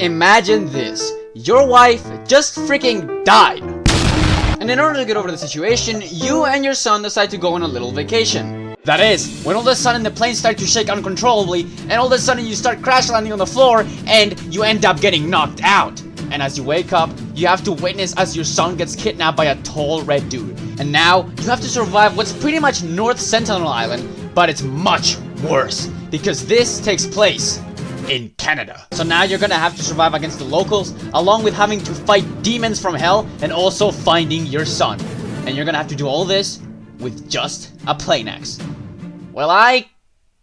Imagine this. Your wife just freaking died. And in order to get over the situation, you and your son decide to go on a little vacation. That is, when all of a sudden the plane starts to shake uncontrollably, and all of a sudden you start crash landing on the floor, and you end up getting knocked out. And as you wake up, you have to witness as your son gets kidnapped by a tall red dude. And now, you have to survive what's pretty much North Sentinel Island, but it's much worse, because this takes place in Canada. So now you're gonna have to survive against the locals, along with having to fight demons from hell, and also finding your son. And you're gonna have to do all this with just a plane axe. Well, I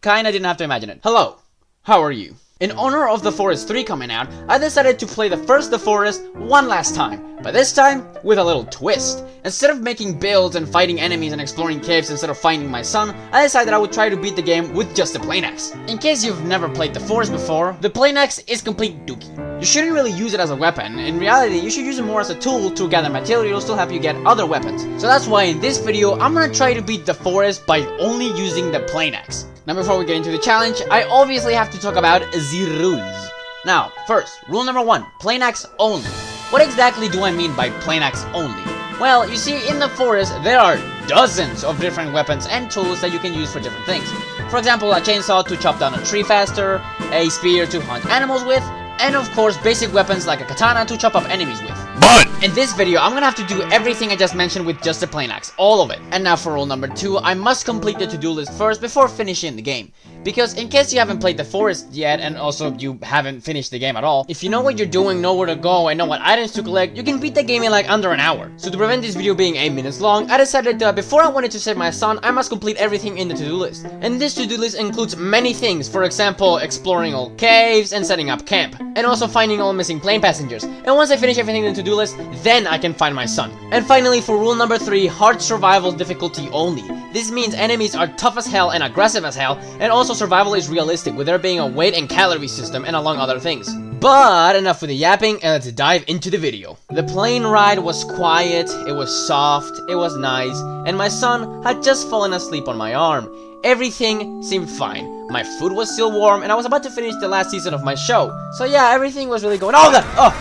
kinda didn't have to imagine it. Hello, how are you? In honor of The Forest 3 coming out, I decided to play the first The Forest one last time, but this time with a little twist. Instead of making builds and fighting enemies and exploring caves instead of finding my son, I decided I would try to beat the game with just a plane axe. In case you've never played The Forest before, the plane axe is complete dookie. You shouldn't really use it as a weapon. In reality, you should use it more as a tool to gather materials to help you get other weapons. So that's why in this video, I'm gonna try to beat The Forest by only using the plane axe. Now before we get into the challenge, I obviously have to talk about the rules. Now, first, rule number 1, plane axe only. What exactly do I mean by plane axe only? Well, you see, in the forest, there are dozens of different weapons and tools that you can use for different things. For example, a chainsaw to chop down a tree faster, a spear to hunt animals with, and of course, basic weapons like a katana to chop up enemies with. But in this video, I'm gonna have to do everything I just mentioned with just a plane axe, all of it. And now for rule number 2, I must complete the to-do list first before finishing the game. Because in case you haven't played The Forest yet, and also you haven't finished the game at all, if you know what you're doing, know where to go, and know what items to collect, you can beat the game in like under an hour. So to prevent this video being 8 minutes long, I decided that before I wanted to save my son, I must complete everything in the to-do list. And this to-do list includes many things, for example, exploring all caves and setting up camp, and also finding all missing plane passengers. And once I finish everything in the to-do list, then I can find my son. And finally, for rule number 3, hard survival difficulty only. This means enemies are tough as hell and aggressive as hell, and also survival is realistic, with there being a weight and calorie system and along other things. But enough with the yapping, and let's dive into the video. The plane ride was quiet, it was soft, it was nice, and my son had just fallen asleep on my arm. Everything seemed fine. My food was still warm, and I was about to finish the last season of my show. So yeah, everything was really going. Oh god! Oh,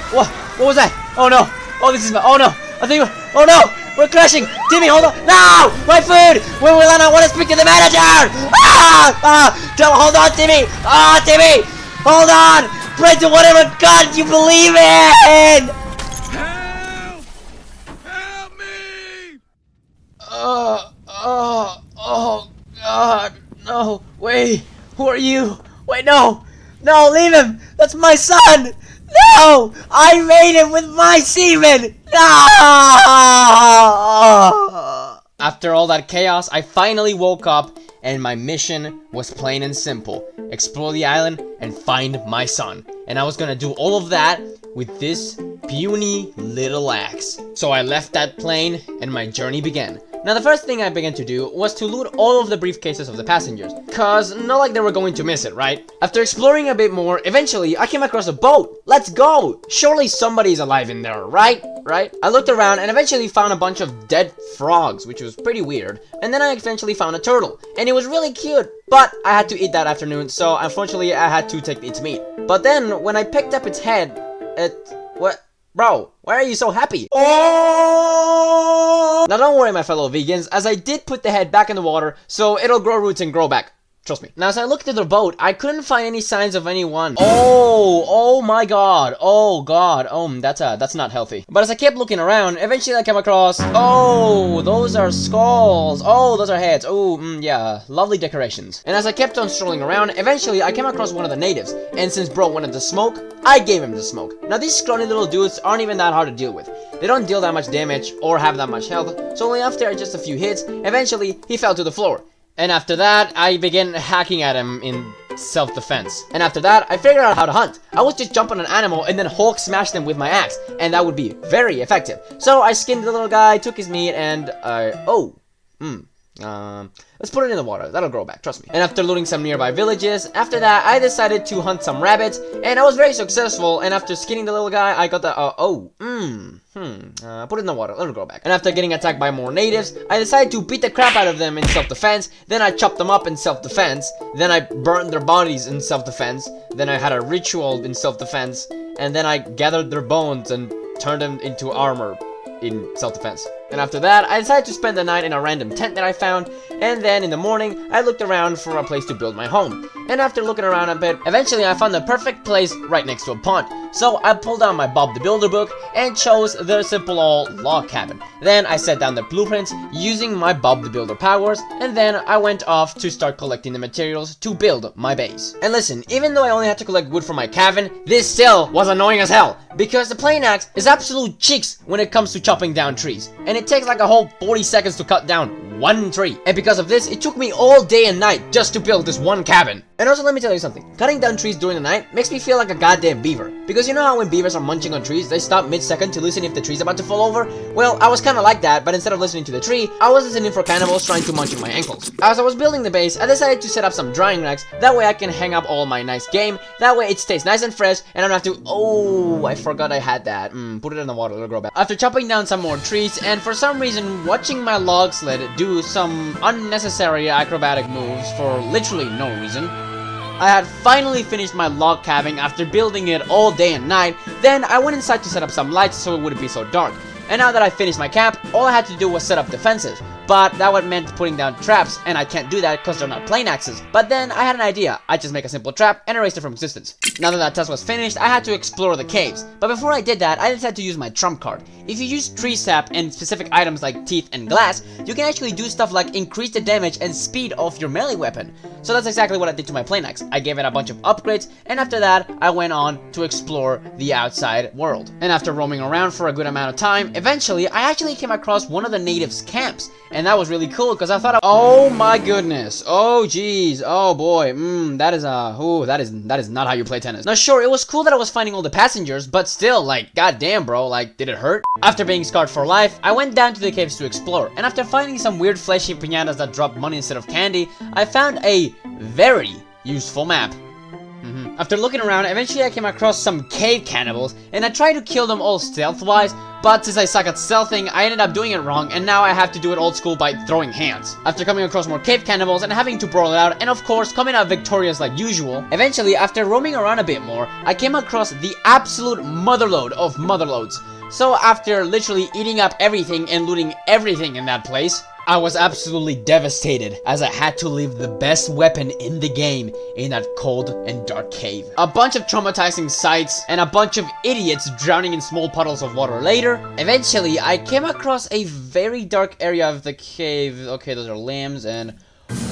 what was that? Oh no! Oh, this is my. Oh no! I think. Oh no! We're crashing! Timmy, hold on! No! My food! Where will I not want to speak to the manager? Hold on, Timmy! Timmy! Hold on! Pray to whatever God you believe in! Help! Help me! Oh God! No! Wait! Who are you? Wait! No! No! Leave him! That's my son! No! I made him with my semen! No! After all that chaos, I finally woke up, and my mission was plain and simple. Explore the island and find my son. And I was gonna do all of that with this puny little axe. So I left that plane, and my journey began. Now the first thing I began to do was to loot all of the briefcases of the passengers, cause not like they were going to miss it, right? After exploring a bit more, eventually I came across a boat. Let's go! Surely somebody's alive in there, right? I looked around and eventually found a bunch of dead frogs, which was pretty weird. And then I eventually found a turtle, and it was really cute, but I had to eat that afternoon, so unfortunately I had to take its meat. But then when I picked up its head, what? Bro, why are you so happy? Oh! Now don't worry, my fellow vegans, as I did put the head back in the water, so it'll grow roots and grow back. Trust me. Now, as I looked at the boat, I couldn't find any signs of anyone. Oh my god. Oh god. That's not healthy. But as I kept looking around, eventually I came across, oh, those are skulls. Oh, those are heads. Oh, yeah, lovely decorations. And as I kept on strolling around, eventually I came across one of the natives. And since bro wanted to smoke, I gave him the smoke. Now, these scrawny little dudes aren't even that hard to deal with. They don't deal that much damage or have that much health, so only after just a few hits, eventually he fell to the floor. And after that, I began hacking at him in self-defense. And after that, I figured out how to hunt. I would just jump on an animal and then Hulk smash them with my axe, and that would be very effective. So I skinned the little guy, took his meat, and Let's put it in the water. That'll grow back, trust me. And after looting some nearby villages, after that, I decided to hunt some rabbits, and I was very successful, and after skinning the little guy, I got the, put it in the water, let it grow back. And after getting attacked by more natives, I decided to beat the crap out of them in self-defense, then I chopped them up in self-defense, then I burned their bodies in self-defense, then I had a ritual in self-defense, and then I gathered their bones and turned them into armor in self-defense. And after that, I decided to spend the night in a random tent that I found, and then in the morning, I looked around for a place to build my home. And after looking around a bit, eventually I found the perfect place right next to a pond. So I pulled out my Bob the Builder book and chose the simple old log cabin. Then I set down the blueprints using my Bob the Builder powers, and then I went off to start collecting the materials to build my base. And listen, even though I only had to collect wood for my cabin, this still was annoying as hell, because the plane axe is absolute cheeks when it comes to chopping down trees, and it takes like a whole 40 seconds to cut down one tree. And because of this, it took me all day and night just to build this one cabin. And also, let me tell you something. Cutting down trees during the night makes me feel like a goddamn beaver. Because you know how when beavers are munching on trees, they stop mid-second to listen if the tree's about to fall over? Well, I was kinda like that, but instead of listening to the tree, I was listening for cannibals trying to munch on my ankles. As I was building the base, I decided to set up some drying racks. That way I can hang up all my nice game. That way it stays nice and fresh, and I don't have to... Oh, I forgot I had that. Put it in the water, it'll grow back. After chopping down some more trees, and for some reason watching my log sled do some unnecessary acrobatic moves for literally no reason, I had finally finished my log cabin after building it all day and night. Then I went inside to set up some lights so it wouldn't be so dark. And now that I finished my camp, all I had to do was set up defenses. But that would meant putting down traps, and I can't do that because they're not plane axes. But then I had an idea. I just make a simple trap and erase it from existence. Now that task was finished, I had to explore the caves. But before I did that, I decided to use my trump card. If you use tree sap and specific items like teeth and glass, you can actually do stuff like increase the damage and speed of your melee weapon. So that's exactly what I did to my plane axe. I gave it a bunch of upgrades, and after that, I went on to explore the outside world. And after roaming around for a good amount of time, eventually, I actually came across one of the natives' camps. And that was really cool because I thought, oh my goodness, oh geez, oh boy, that is not how you play tennis. Now sure, it was cool that I was finding all the passengers, but still, like, goddamn bro, like, did it hurt? After being scarred for life, I went down to the caves to explore, and after finding some weird fleshy piñatas that dropped money instead of candy, I found a very useful map. After looking around, eventually I came across some cave cannibals, and I tried to kill them all stealth-wise, but since I suck at stealthing, I ended up doing it wrong, and now I have to do it old school by throwing hands. After coming across more cave cannibals and having to brawl it out, and of course coming out victorious like usual, eventually after roaming around a bit more, I came across the absolute motherload of motherloads. So after literally eating up everything and looting everything in that place, I was absolutely devastated as I had to leave the best weapon in the game in that cold and dark cave. A bunch of traumatizing sights and a bunch of idiots drowning in small puddles of water later, eventually I came across a very dark area of the cave. Okay, those are limbs and...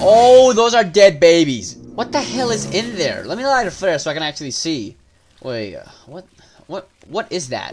oh, those are dead babies. What the hell is in there? Let me light a flare so I can actually see. Wait, what is that?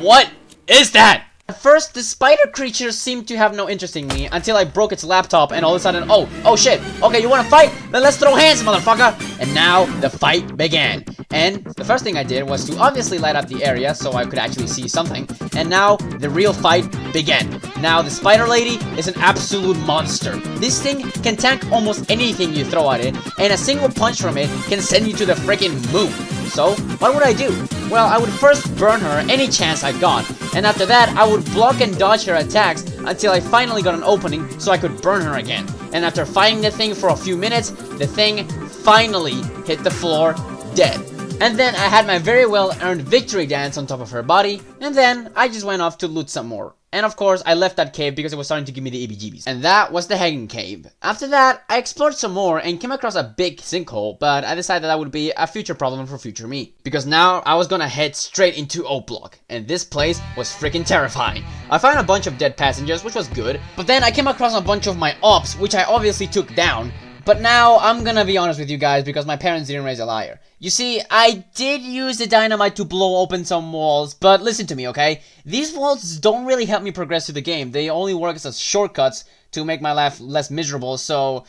What is that? At first, the spider creature seemed to have no interest in me until I broke its laptop and all of a sudden, oh shit, okay, you wanna fight? Then let's throw hands, motherfucker! And now, the fight began. And the first thing I did was to obviously light up the area so I could actually see something. And now, the real fight began. Now, the spider lady is an absolute monster. This thing can tank almost anything you throw at it, and a single punch from it can send you to the freaking moon. So, what would I do? Well, I would first burn her any chance I got, and after that, I would block and dodge her attacks until I finally got an opening so I could burn her again. And after fighting the thing for a few minutes, the thing finally hit the floor dead. And then I had my very well earned victory dance on top of her body, and then I just went off to loot some more. And of course, I left that cave because it was starting to give me the EBGBs. And that was the Hanging Cave. After that, I explored some more and came across a big sinkhole, but I decided that would be a future problem for future me. Because now, I was gonna head straight into Epilogue, and this place was freaking terrifying. I found a bunch of dead passengers, which was good, but then I came across a bunch of my ops, which I obviously took down. But now, I'm gonna be honest with you guys because my parents didn't raise a liar. You see, I did use the dynamite to blow open some walls, but listen to me, okay? These walls don't really help me progress through the game. They only work as shortcuts to make my life less miserable, so...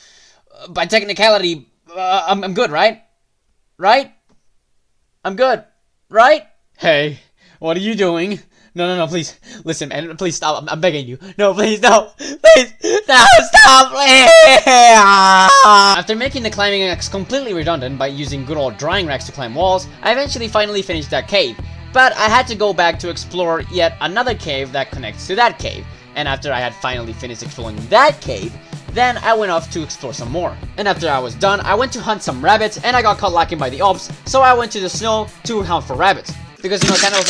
by technicality, I'm good, right? Right? I'm good, right? Hey, what are you doing? No, please. Listen, man, please stop. I'm begging you. No, please, no. Please, no, stop, please. After making the climbing axe completely redundant by using good old drying racks to climb walls, I eventually finally finished that cave. But I had to go back to explore yet another cave that connects to that cave. And after I had finally finished exploring that cave, then I went off to explore some more. And after I was done, I went to hunt some rabbits, and I got caught lacking by the ops, so I went to the snow to hunt for rabbits. Because, you know, kind of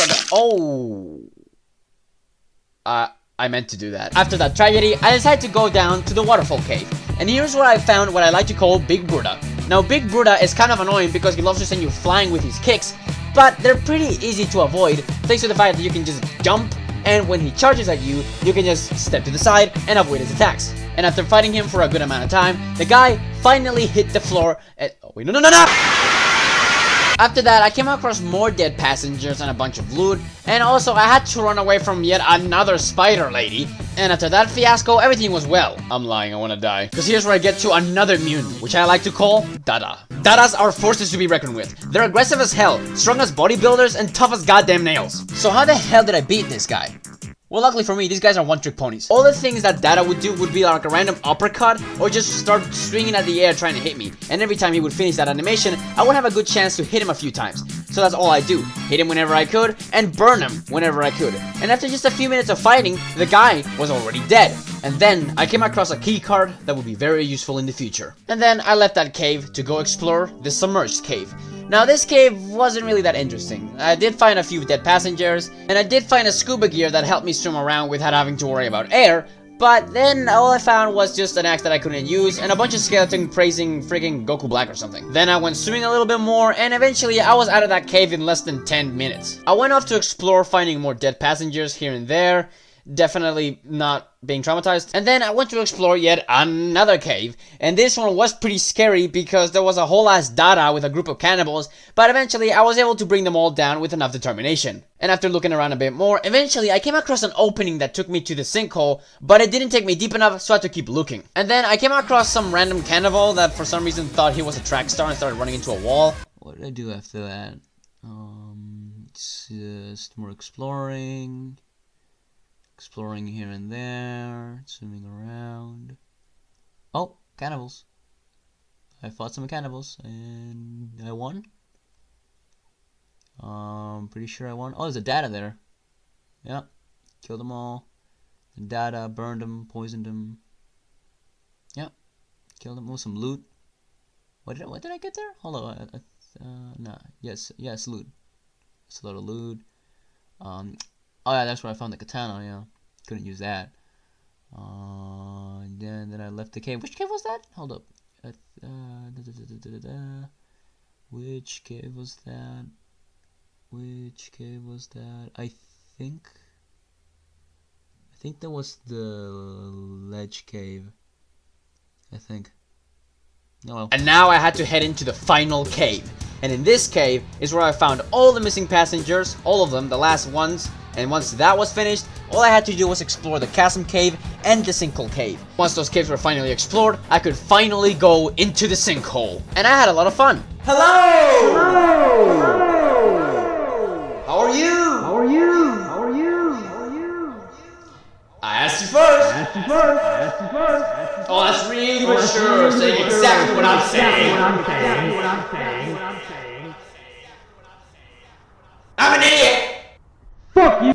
like, I meant to do that. After that tragedy, I decided to go down to the waterfall cave. And here's where I found what I like to call Big Buddha. Now, Big Buddha is kind of annoying because he loves to send you flying with his kicks, but they're pretty easy to avoid thanks to the fact that you can just jump, and when he charges at you, you can just step to the side and avoid his attacks. And after fighting him for a good amount of time, the guy finally hit the floor and... Oh, wait, no! After that, I came across more dead passengers and a bunch of loot, and also I had to run away from yet another spider lady. And after that fiasco, everything was well. I'm lying, I wanna die. Because here's where I get to another mutant, which I like to call DADA. DADAs are forces to be reckoned with. They're aggressive as hell, strong as bodybuilders, and tough as goddamn nails. So how the hell did I beat this guy? Well, luckily for me, these guys are one-trick ponies. All the things that DADA would do would be like a random uppercut, or just start swinging at the air trying to hit me. And every time he would finish that animation, I would have a good chance to hit him a few times. So that's all I do. Hit him whenever I could, and burn him whenever I could. And after just a few minutes of fighting, the guy was already dead. And then I came across a key card that would be very useful in the future. And then I left that cave to go explore the submerged cave. Now, this cave wasn't really that interesting. I did find a few dead passengers, and I did find a scuba gear that helped me swim around without having to worry about air, but then all I found was just an axe that I couldn't use, and a bunch of skeleton praising friggin' Goku Black or something. Then I went swimming a little bit more, and eventually I was out of that cave in less than 10 minutes. I went off to explore, finding more dead passengers here and there, definitely not being traumatized. And then I went to explore yet another cave, and this one was pretty scary because there was a whole ass DADA with a group of cannibals, but eventually I was able to bring them all down with enough determination. And after looking around a bit more, eventually I came across an opening that took me to the sinkhole, but it didn't take me deep enough, so I had to keep looking. And then I came across some random cannibal that for some reason thought he was a track star and started running into a wall. What did I do after that? Just more exploring here and there, swimming around. Oh, cannibals. I fought some cannibals, and I won. Pretty sure I won. Oh, there's a DADA there. Yeah, killed them all. The DADA, burned them, poisoned them. Yeah, killed them with some loot. What did I get there? Hold on. Nah. Yes, loot. It's a lot of loot. Oh yeah, that's where I found the katana. Yeah, couldn't use that. Then I left the cave. Which cave was that? Hold up. Which cave was that? I think that was the ledge cave. I think. Oh well. And now I had to head into the final cave. And in this cave is where I found all the missing passengers, all of them, the last ones. And once that was finished, all I had to do was explore the chasm cave and the sinkhole cave. Once those caves were finally explored, I could finally go into the sinkhole. And I had a lot of fun. Hello! How are you? I asked you first. Oh, that's really mature, saying exactly what I'm saying. I'm an idiot!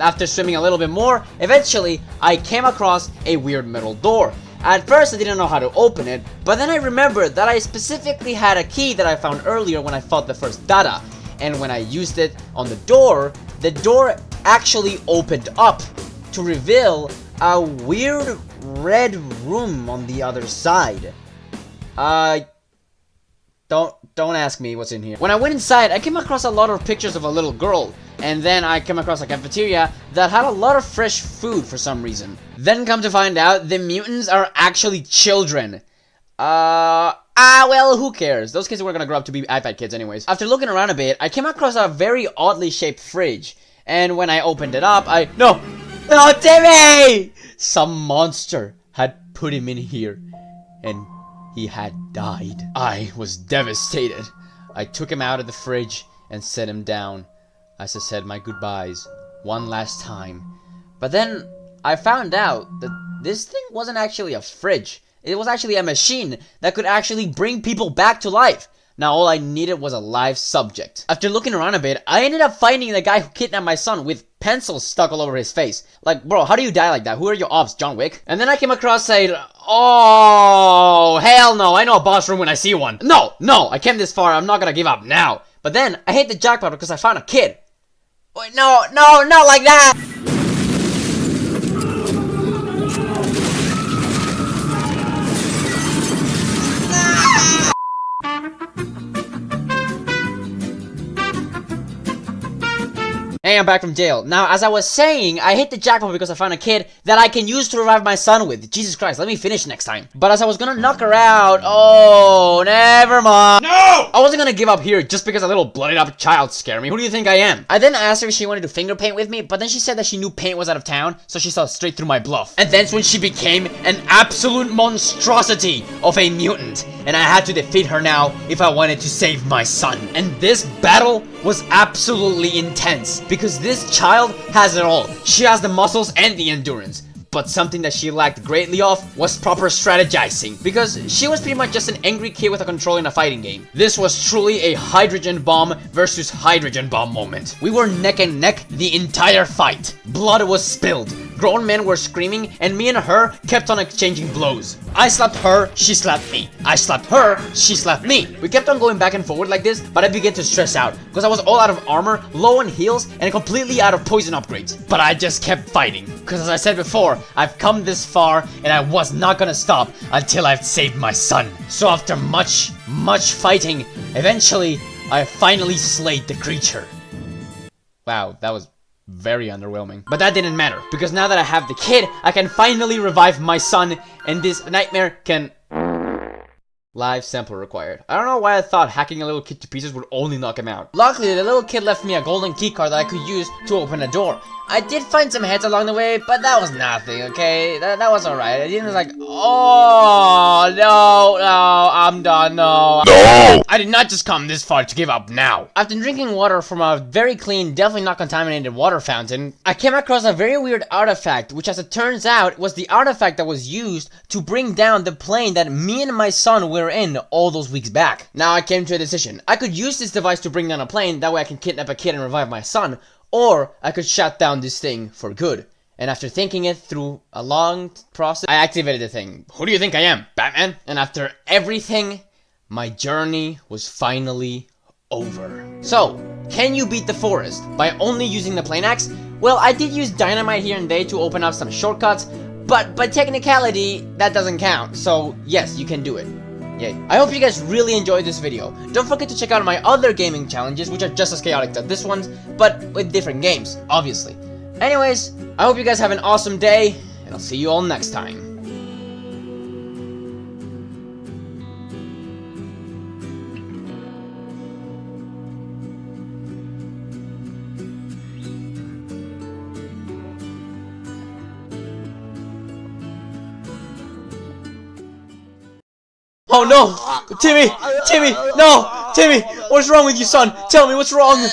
After swimming a little bit more, eventually I came across a weird metal door. At first I didn't know how to open it, but then I remembered that I specifically had a key that I found earlier when I fought the first DADA. And when I used it on the door actually opened up to reveal a weird red room on the other side. Don't ask me what's in here. When I went inside, I came across a lot of pictures of a little girl. And then I came across a cafeteria that had a lot of fresh food for some reason. Then come to find out, the mutants are actually children. Well, who cares? Those kids were gonna grow up to be iPad kids anyways. After looking around a bit, I came across a very oddly shaped fridge. And when I opened it up, No, Timmy! Some monster had put him in here. And he had died. I was devastated. I took him out of the fridge and set him down. As I said my goodbyes one last time. But then I found out that this thing wasn't actually a fridge. It was actually a machine that could actually bring people back to life. Now all I needed was a live subject. After looking around a bit, I ended up finding the guy who kidnapped my son with pencils stuck all over his face. Like, bro, how do you die like that? Who are your ops, John Wick? And then I came across oh, hell no, I know a boss room when I see one. No, I came this far, I'm not gonna give up now. But then, I hit the jackpot because I found a kid. Wait, no, not like that! Hey, I'm back from jail. Now, as I was saying, I hit the jackpot because I found a kid that I can use to revive my son with. Jesus Christ, let me finish next time. But as I was gonna knock her out, oh, never mind. No! I wasn't gonna give up here just because a little blooded up child scared me. Who do you think I am? I then asked her if she wanted to finger paint with me, but then she said that she knew paint was out of town, so she saw straight through my bluff. And that's when she became an absolute monstrosity of a mutant. And I had to defeat her now if I wanted to save my son. And this battle was absolutely intense because this child has it all. She has the muscles and the endurance. But something that she lacked greatly of was proper strategizing, because she was pretty much just an angry kid with a control in a fighting game. This was truly a hydrogen bomb versus hydrogen bomb moment. We were neck and neck the entire fight. Blood was spilled. Grown men were screaming, and me and her kept on exchanging blows. I slapped her, she slapped me. I slapped her, she slapped me. We kept on going back and forward like this, but I began to stress out, because I was all out of armor, low on heals, and completely out of poison upgrades. But I just kept fighting, because as I said before, I've come this far, and I was not gonna stop until I've saved my son. So after much fighting, eventually, I finally slayed the creature. Wow, that was very underwhelming. But that didn't matter, because now that I have the kid, I can finally revive my son, and this nightmare can... Live sample required. I don't know why I thought hacking a little kid to pieces would only knock him out. Luckily, the little kid left me a golden keycard that I could use to open a door. I did find some heads along the way, but that was nothing, okay? That was alright. I didn't like, oh, no, I'm done, no. I did not just come this far to give up now. After drinking water from a very clean, definitely not contaminated water fountain, I came across a very weird artifact, which as it turns out, was the artifact that was used to bring down the plane that me and my son were in all those weeks back. Now I came to a decision. I could use this device to bring down a plane, that way I can kidnap a kid and revive my son, or I could shut down this thing for good. And after thinking it through a long process, I activated the thing. Who do you think I am, Batman? And after everything, my journey was finally over. So, can you beat the forest by only using the plane axe? Well, I did use dynamite here and there to open up some shortcuts, but by technicality, that doesn't count. So, yes, you can do it. Yay. I hope you guys really enjoyed this video. Don't forget to check out my other gaming challenges, which are just as chaotic as this one's, but with different games, obviously. Anyways, I hope you guys have an awesome day, and I'll see you all next time. Oh no! Timmy! No! Timmy! What's wrong with you, son? Tell me, what's wrong?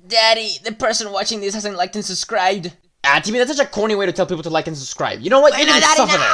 Daddy, the person watching this hasn't liked and subscribed. Ah, Timmy, that's such a corny way to tell people to like and subscribe. You know what? You can suffer there.